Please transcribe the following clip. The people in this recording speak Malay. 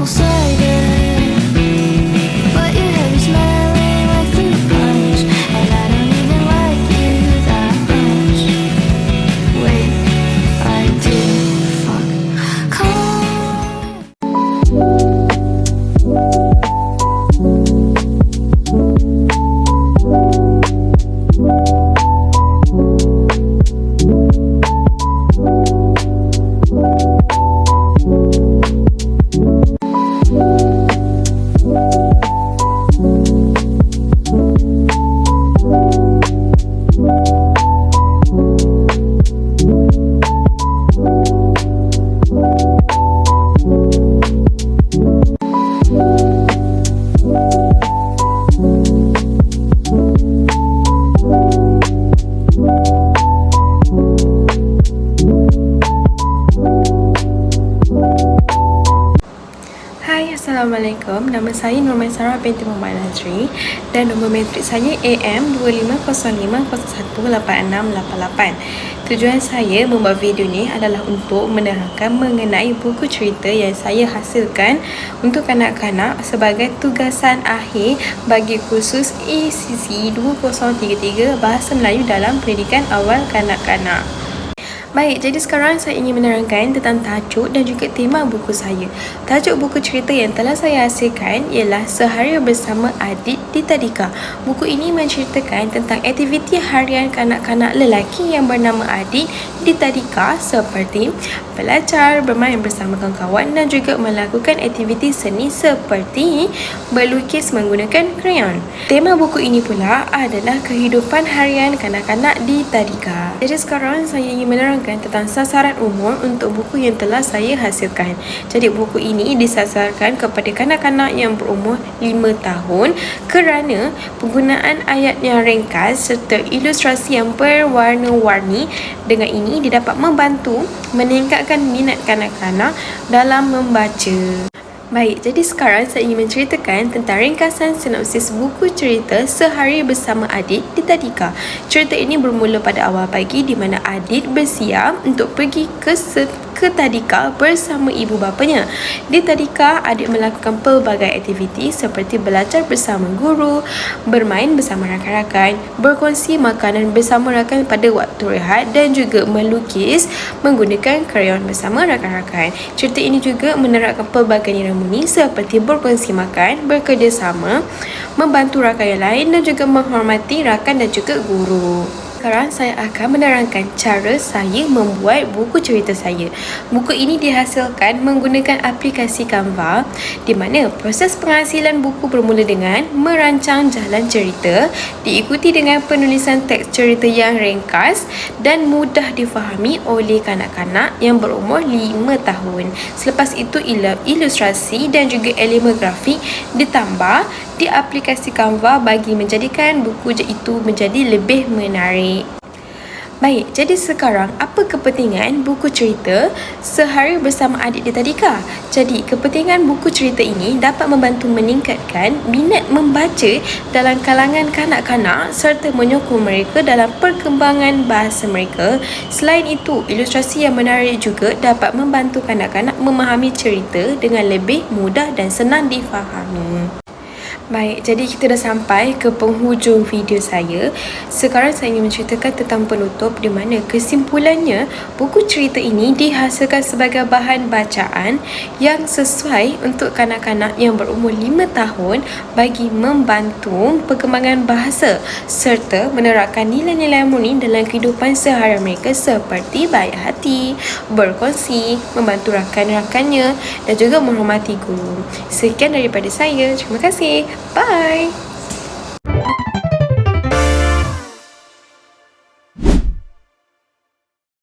apple cider, but your hair is smelling like fruit punch, and I don't even like you that much. Wait, I do. Fuck. Call. Assalamualaikum, nama saya Nurman Sarah binti Muhammad Nazri dan nombor matrik saya AM2505018688. Tujuan saya membuat video ni adalah untuk menerangkan mengenai buku cerita yang saya hasilkan untuk kanak-kanak sebagai tugasan akhir bagi kursus ECC 2033 Bahasa Melayu dalam Pendidikan Awal Kanak-kanak. Baik, jadi sekarang saya ingin menerangkan tentang tajuk dan juga tema buku saya. Tajuk buku cerita yang telah saya hasilkan ialah Sehari Bersama Adik di Tadika. Buku ini menceritakan tentang aktiviti harian kanak-kanak lelaki yang bernama Adik di Tadika seperti belajar, bermain bersama kawan-kawan dan juga melakukan aktiviti seni seperti berlukis menggunakan krayon. Tema buku ini pula adalah kehidupan harian kanak-kanak di Tadika. Jadi sekarang saya ingin menerangkan tentang sasaran umur untuk buku yang telah saya hasilkan. Jadi buku ini disasarkan kepada kanak-kanak yang berumur 5 tahun kerana penggunaan ayat yang ringkas serta ilustrasi yang berwarna-warni. Dengan ini dia dapat membantu meningkatkan minat kanak-kanak dalam membaca. Baik, jadi sekarang saya ingin menceritakan tentang ringkasan sinopsis buku cerita Sehari Bersama Adik di Tadika. Cerita ini bermula pada awal pagi di mana Adik bersiap untuk pergi ke Tadika bersama ibu bapanya. Di Tadika, Adik melakukan pelbagai aktiviti seperti belajar bersama guru, bermain bersama rakan-rakan, berkongsi makanan bersama rakan pada waktu rehat dan juga melukis menggunakan krayon bersama rakan-rakan. Cerita ini juga menerapkan pelbagai nilai seperti berkongsi makan, bekerjasama, membantu rakan yang lain dan juga menghormati rakan dan juga guru. Sekarang saya akan menerangkan cara saya membuat buku cerita saya. Buku ini dihasilkan menggunakan aplikasi Canva di mana proses penghasilan buku bermula dengan merancang jalan cerita, diikuti dengan penulisan teks cerita yang ringkas dan mudah difahami oleh kanak-kanak yang berumur 5 tahun. Selepas itu ilustrasi dan juga elemen grafik ditambah di aplikasi Canva bagi menjadikan buku itu menjadi lebih menarik. Baik, jadi sekarang apa kepentingan buku cerita Sehari Bersama Adik di Tadika? Jadi, kepentingan buku cerita ini dapat membantu meningkatkan minat membaca dalam kalangan kanak-kanak serta menyokong mereka dalam perkembangan bahasa mereka. Selain itu, ilustrasi yang menarik juga dapat membantu kanak-kanak memahami cerita dengan lebih mudah dan senang difahami. Baik, jadi kita dah sampai ke penghujung video saya. Sekarang saya ingin menceritakan tentang penutup di mana kesimpulannya buku cerita ini dihasilkan sebagai bahan bacaan yang sesuai untuk kanak-kanak yang berumur 5 tahun bagi membantu perkembangan bahasa serta menerapkan nilai-nilai murni dalam kehidupan seharian mereka seperti baik hati, berkongsi, membantu rakan-rakannya dan juga menghormati guru. Sekian daripada saya. Terima kasih. Bye.